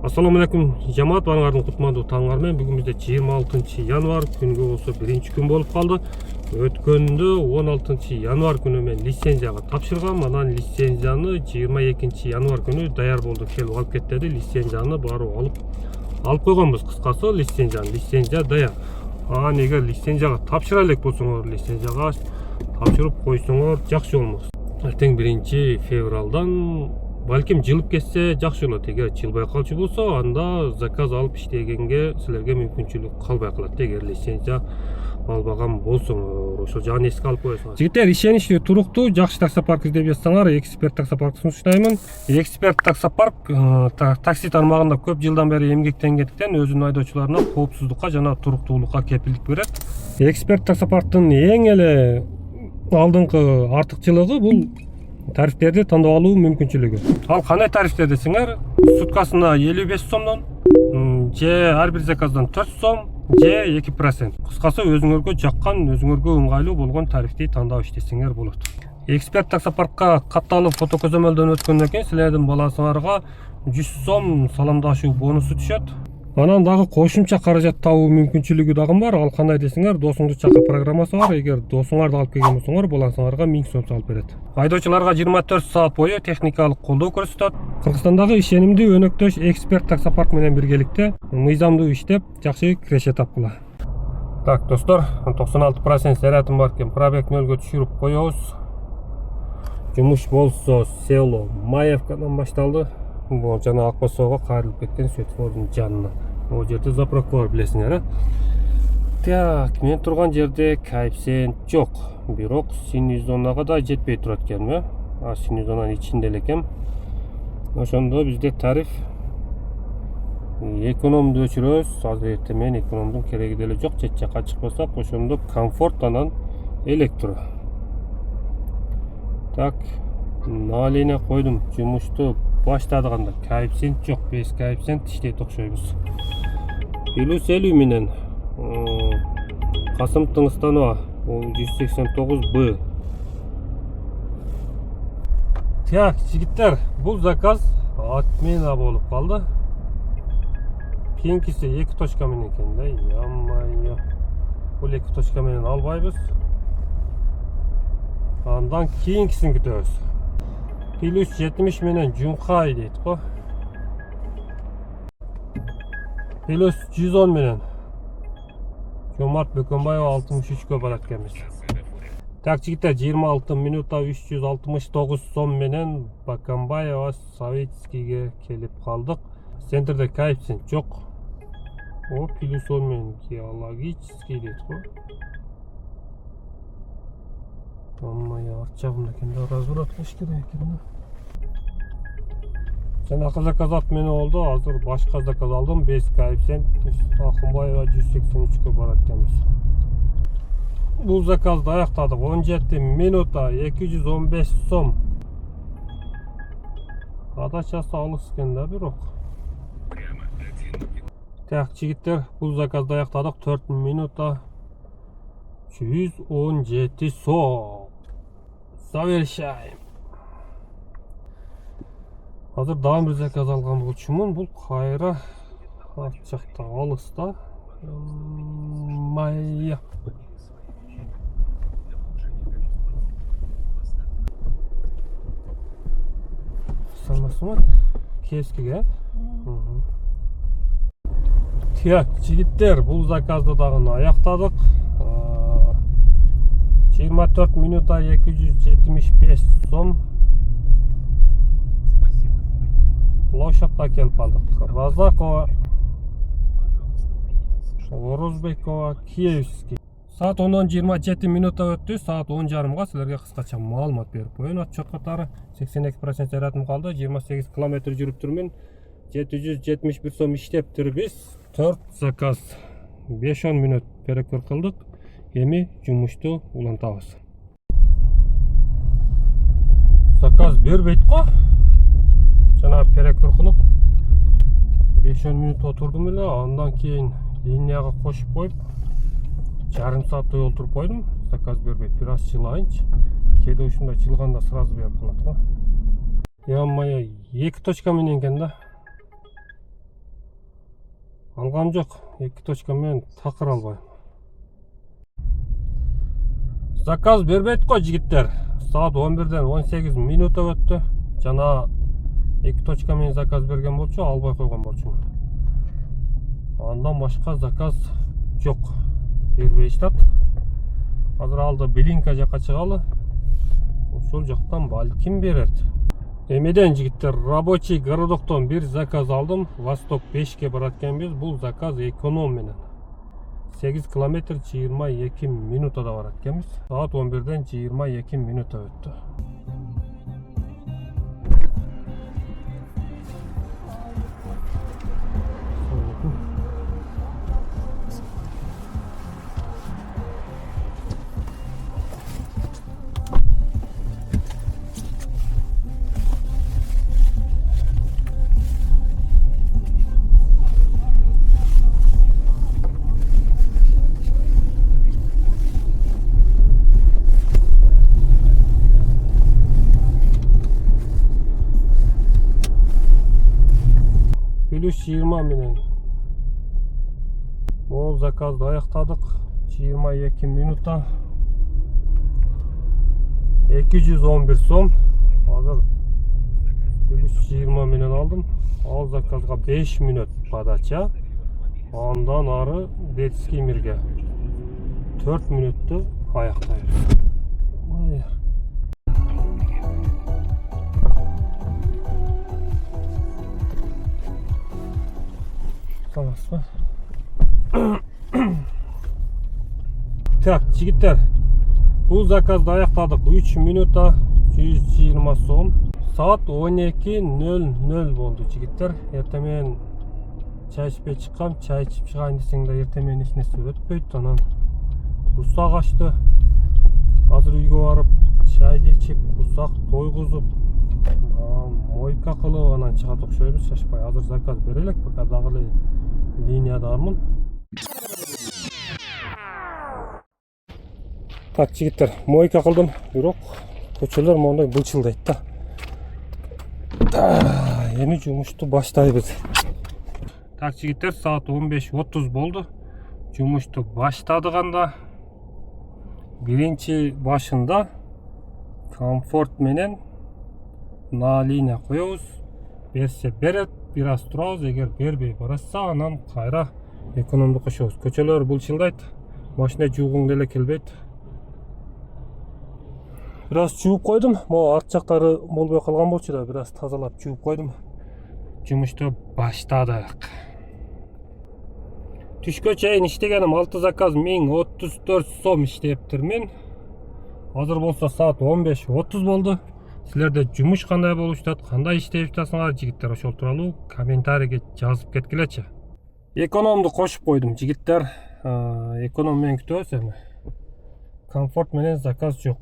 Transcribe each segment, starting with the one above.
Assalamu alaikum жамаат, барыңардын кутмандуу таңыңар менен. Бүгүн бизде 26 январь күнгө болсо биринчи күн болуп калды. Өткөндө 16 январь күнү мен лицензияга тапшыргам. Анан лицензияны 22 январь күнү даяр болду, келип алып кет деди. Лицензияны барып алып койгонбуз. Кыскасы лицензия даяр. Анан эгер лицензияга тапшыра элек болсоңор, лицензияга тапшырып койсоңор жакшы болмок. Эртең 1 февралдан балким жылып кетсе жакшы болот. Эгер жылбай калчу болсо, анда заказ алып иштегенге силерге мүмкүнчүлүк калбай калат. Эгер лицензия албаган болсоңор, ошол жагын эске алып коесуңар. Жигиттер, ишеничтүү, туруктуу, жакшы таксопарк издеп жатсаңар, Эксперт таксопаркты сунуштаймын. Эксперт таксопарк такси тармагында көп жылдан бери эмгектенгендиктен өзүнүн айдоочуларына коопсуздукка жана туруктуулукка кепилдик берет. Эксперт таксопарктын эң эле алдыңкы артыкчылыгы бул тарифтерди тандап алуу мүмкүнчүлүгү. Ал кандай тарифтер десеңер, суткасына 55 сомдон, же ар бир заказдан 4 сом, же 2%. Кыскасы өзүңөргө жаккан, өзүңөргө ыңгайлуу болгон тарифти тандап иштесеңер болот. Эксперт таксопаркка катталып фотокөзөмөлдөн өткөндөн кийин силердин баласыңарга 100 сом саламдашуу бонусу түшөт. Анан дагы кошумча каражат табуу мүмкүнчүлүгү дагы бар. Ал кандай десеңер, досуңду чакыр программасы бар. Эгер досуңарды алып келген болсоңор, баласыңарга 1000 сом салып берет. Айдоочуларга 24 саат бою техникалык колдоо көрсөтөт. Кыргызстандагы ишенимдүү өнөктөш Эксперт таксопарк менен биргеликте мыйзамдуу иштеп, жакшы киреше тапкыла. Так, достор, 96% зарядым бар экен. Пробег 0-га түшүрүп коебуз. Жумуш болсо село Маевкадан башталды. Бул жана Акбасоого кайрылып кеткен светофордун жанына. Могу жерде заправка бар, билесиңер, а? Так, мен турган жерде коэффициент жок. Бирок синий зонага да жетпей турат экен, а синий зонанын ичинде эле экен. Ошондо бизде тариф экономду өчүрөбүз. Азыр эртең менен экономдун кереги деле жок. Чет жакка чыкпасак, ошондо комфорт анан электро. Так, налине койдум. Жумушту баштадык анда. Коэффициент жок, 5 коэффициент иштейт окшойбуз. Плюс 50 менен Касым Тыңстанова 189Б. Так, жигиттер, бул заказ отмена болуп калды. Кийинкиси 2 точка менен экен да. Ямайо. Бул 2 точка менен албайбыз. Андан кийинкисин күтөбүз. Плюс 70 менен Жунхай дейт го. Плюс 110 менен Жомарт Бөкөнбаева 63кө барат экенбиз. Так, жигиттер, 26 минутта 369 сом менен Бакамбаева Советскийге келип калдык. Центрде коэффициент жок. О, плюс 10 менен геологический дейт го. Аммай арт жагымда экен да, разворот кылыш керек экен да. Жанакы заказ отмена болду, азыр башка заказ алдым. 5 коэффициент Акымбаева 183кө барат экенбиз. Бул заказды аяктадык. 17 минутта 215 сом. Адачасы алыс экен да бирок. Так, жигиттер, бул заказды аяктадык. 4 минутта 117 сом. Завершаем. Азыр дагы бир заказ алган болчумун. Бул кайра арт жакта алыста. Майя. Салмасыңар? Кескиге. Так, жигиттер, бул заказды дагы аяктадык. 24 минутта 275 сом. Лошадка келип калдык. Разакова, Орозбекова, Киевский. Саат 10:27 минутта өттү. Саат 10:30га силерге кыскача маалымат берип коеюн. Отчет катары 82% зарядым калды. 28 километр жүрүп турмун. 771 сом иштептир биз. 4 заказ 5-10 минут перекур кылдык. Эми жумушту улантабыз. Заказ бербейт го. Жана перекур кылып 5-10 минут отурдум эле, андан кийин линияга кошуп коюп жарым сааттай олтуруп койдум. Заказ бербейт. Бир аз чылайынчы. Кээде ушундай чылганда сразу берип калат го. Ямай 2 точка менен экен да. алгам жок. 2 точка менен такыр албайм. Заказ бербейт го жигиттер. Саат 11-ден 18 минут өттү. Жана 2 точка менен заказ берген болчу, албай койгон болчумун. Андан башка заказ жок. Бербей иштат. Азыр алды Белинка жакка чыгалы. Ошол жактан балким берет. Эмеден жигиттер, рабочий городоктон бир заказ алдым. Восток 5ке барат экенбиз. Бул заказ эконом менен. 8 километр 22 минутада барат экенбиз. Саат 11-ден 22 минут өттү. Плюс 20 менен ол заказды аяктадык. 22 минутта 211 сом. Азыр плюс 20 менен алдым. Ал заказга 5 минут подача. Андан ары детский мирге 4 минутту аяктайбыз. Так, жигиттер, бул заказды аяктадык. 3 минутта 120 сом. Саат 12:00 болду жигиттер. Эртең менен чай ичпей чыккам, чай ичип чыгайын десең да эртең менен эч нерсе өтпөйт. Анан курсак ачты. Азыр үйгө барып чайды ичип, курсак тойгузуп, мойка кылып анан чыгат окшойбуз. Шашпай, азыр заказ берелек, пока дагы эле линиядамын. Так, жигиттер, мойка кылдым, бирок көчөлөр мондай былчылдайт да. Эми жумушту баштайбыз. Так, жигиттер, саат 15:30 болду. Жумушту баштадык анда. Биринчи башында комфорт менен на линия коебуз. Берсе берет, бир аз турабыз. Эгер бербей баратса, анан кайра экономду кошобуз. Көчөлөр былчылдайт, машина жуугуң деле келбейт. Бир аз жууп койдум. Могу арт жактары болбой калган болчу да, бир аз тазалап жууп койдум. Жумушту баштадык. Түшкө чейин иштегеним 6 заказ 1034 сом иштептирмин. Азыр болсо саат 15:30 болду. Силерде жумуш кандай болуп жатат, кандай иштеп жатасыңар жигиттер, ошол тууралуу комментарийге жазып кеткилечи. Экономду кошуп койдум жигиттер. Эконом менен күтөбүз эми. Комфорт менен заказ жок.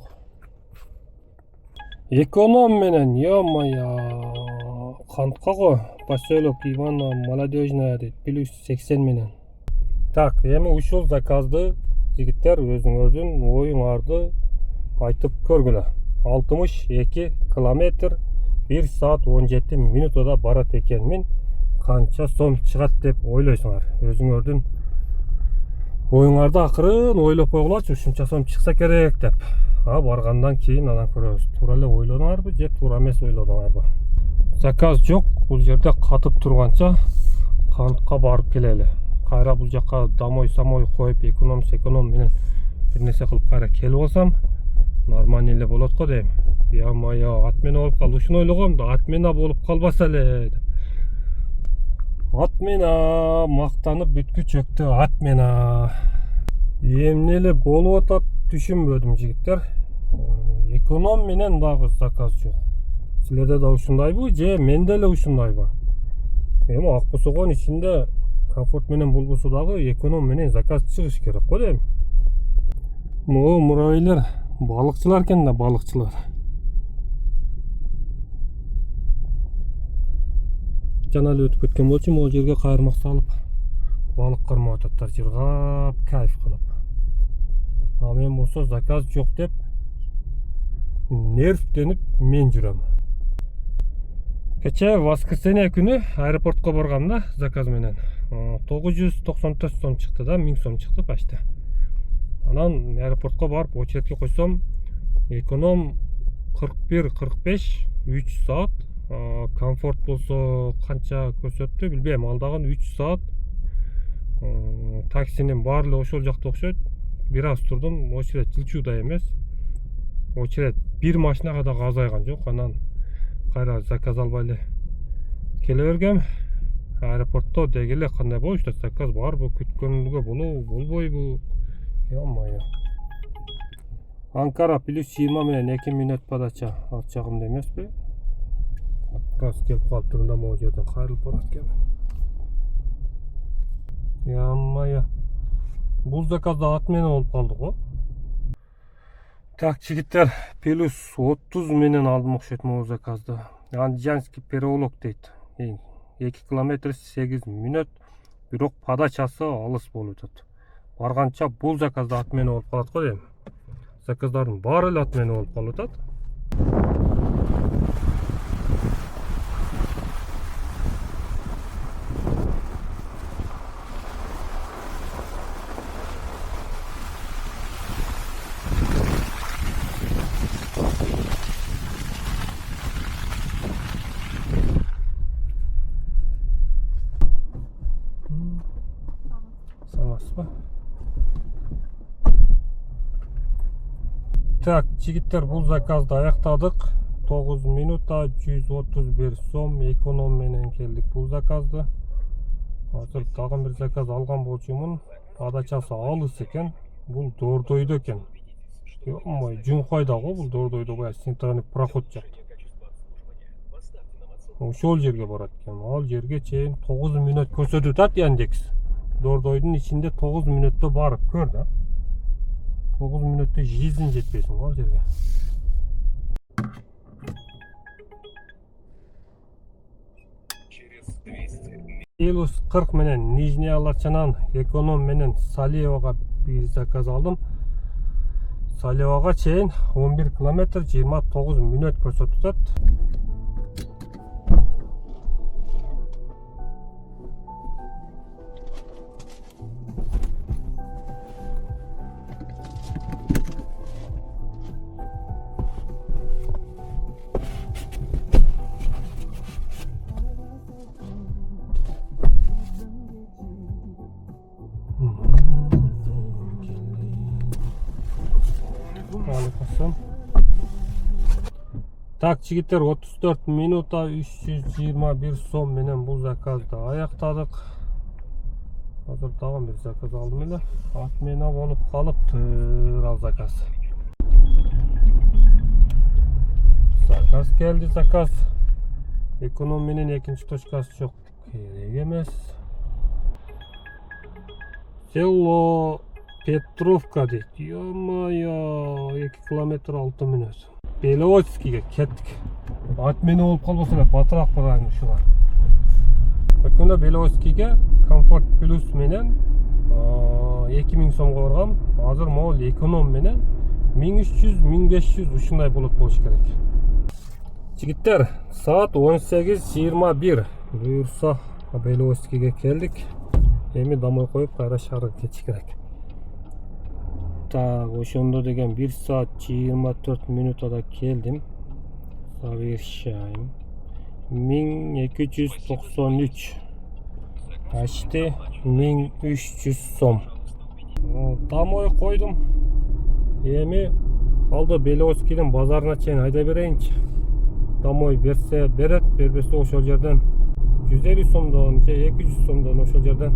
Эконом менен, ё-моё, кантка го, поселок Ивана Молодежная дейт, плюс 80 менен. Так, эми ушул заказды жигиттер өзүңөрдүн оюңарды айтып көргүлө. 62 километр 1 саат 17 минутада барат экенмин. Канча сом чыгат деп ойлойсуңар? Өзүңөрдүн оюңарды акырын ойлоп койгулачы, ушунча сом чыкса керек деп. Баргандан кийин анан көрөбүз. Туура эле ойлонуңарбы же туура эмес ойлонуңарбы? Заказ жок, бул жерде катып турганча кантка барып келели. Кайра бул жакка домой-самой коюп, эконом менен бир нерсе кылып кайра келип алсам, нормально эле болот го дейм. Ё-моё, отмена болуп калды. Ушуну ойлогом да, отмена болуп калбаса эле. Отмена, мактанып бүткүчөктү отмена. Эмне эле болуп атат түшүнбөдүм жигиттер. Эконом менен дагы заказ жок. Силерде да ушундайбы же менде эле ушундайбы? Эми Акбусогон ичинде комфорт менен болбосо дагы эконом менен заказ чыгыш керек го дейм. Могу мурабайлар балыкчылар экен да, балыкчылар. Жана эле өтүп кеткен болчу, могу жерге кайырмак салып, балык кармап ататтар, жыргап, кайф кылып. Мен болсо заказ жок деп нервденип мен жүрөм. Кече воскресенье күнү аэропортко баргам да заказ менен. 994 сом чыкты да, 1000 сом чыкты почти. Анан аэропортко барып очередке койсом, эконом 41-45 3 саат, комфорт болсо канча көрсөттү билбейм, ал дагы 3 саат. Таксинин баары эле ошол жакта окшойт. Бир аз турдум, очеред жылчуу да эмес. Очеред бир машинага да азайган жок. Анан кайра заказ албай эле келе бергем. Аэропортто дегеле кандай болушту, заказ барбы, күткөнгө болобу, болбойбу? Ё-моё. Анкара плюс 20 менен 2 минут подача алып чагымда эмеспи? Раз келип калып турганда могу жерден кайрылып барат экен. Ё-моё. Бул заказда отмена болуп калды го. Так, жигиттер, плюс 30 менен алдым окшойт могу заказды. Анжанский переулок дейт. 2 километр 8 минут, бирок подачасы алыс болуп атат. Барганча бул заказда отмена болуп калат го дейм. Заказдардын баары эле отмена болуп калып атат. Саламатсызбы? Так, жигиттер, бул заказды аяктадык. 9 минута 131 сом эконом менен келдик бул заказды. Азыр дагы бир заказ алган болчумун. Подачасы алыс экен. Бул Дордойдо экен. Ой, Жункайда го, бул Дордойдо баягы центральный проход жакта. Ошол жерге барат экен. Ал жерге чейин 9 минут көрсөтүп атат Яндекс. Дордойдун ичинде 9 мүнөттө барып көр да. 9 мүнөттө жизнь жетпейсиң ал жерге. Плюс 40 менен Нижняя Лачанан эконом менен Салиевага бир заказ алдым. Салиевага чейин 11 километр 29 мүнөт көрсөтүп атат. Так, жигиттер, 34 минута 321 сом менен бул заказды аяктадык. Азыр дагы бир заказ алдым эле. Отмена болуп калыптыр ал заказ. Заказ келди, заказ. Эконом менен экинчи точкасы жок. Керек эмес. Село Петровка дейт. Ё-моё, 2 километр 6 мүнөт. Беловодскийге кеттик. Отмена болуп калбаса эле батыраак барайын ушуга. Өткөндө Беловодскийге комфорт плюс менен 2000 сомго баргам. Азыр могул эконом менен 1300-1500 ушундай болот болуш керек. Жигиттер, саат 18:21. Буюрса Беловодскийге келдик. Эми домой коюп кайра шаарга кетиш керек. Так, ошондо деген 1 саат 24 минутада келдим. Совершаем. 1293. Почти 1300 сом. Домой койдум. Эми алды Беловодскийдин базарына чейин айда берейинчи. Домой берсе берет, бербесе ошол жерден 150 сомдон же 200 сомдон ошол жерден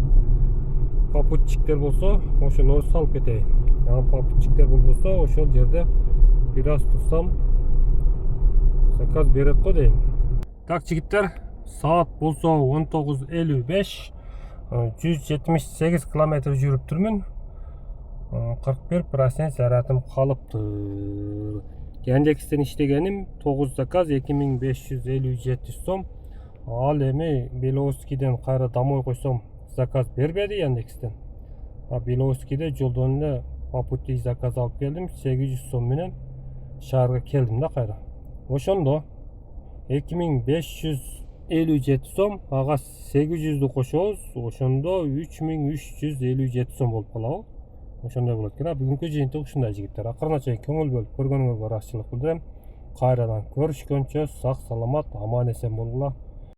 попутчиктер болсо ошолорду салып кетейин. Попутчиктер болбосо ошол жерде бир аз турсам заказ берет го дейм. Так, жигиттер, саат болсо 19:55. 178 километр жүрүп турмун. 41% зарядым калыптыр. Яндекстен иштегеним 9 заказ 2557 сом. Ал эми Беловодскийден кайра домой койсом заказ бербеди Яндекстен. Беловодскийде жолдон эле попутный заказ алып келдим, 800 сом менен шаарга келдим да кайра. Ошондо 2500 57 сом, ага 800'ді кошобуз, ошондо 3357 сом болуп калабы. Ошондой болот экен. Бүгүнкү жыйынтык ушундай жигиттер. Акырына чейин көңүл бөлүп көргөнүңөргө ыраазычылык билдирем. Кайрадан көрүшкөнчө сак саламат, аман эсен болгула.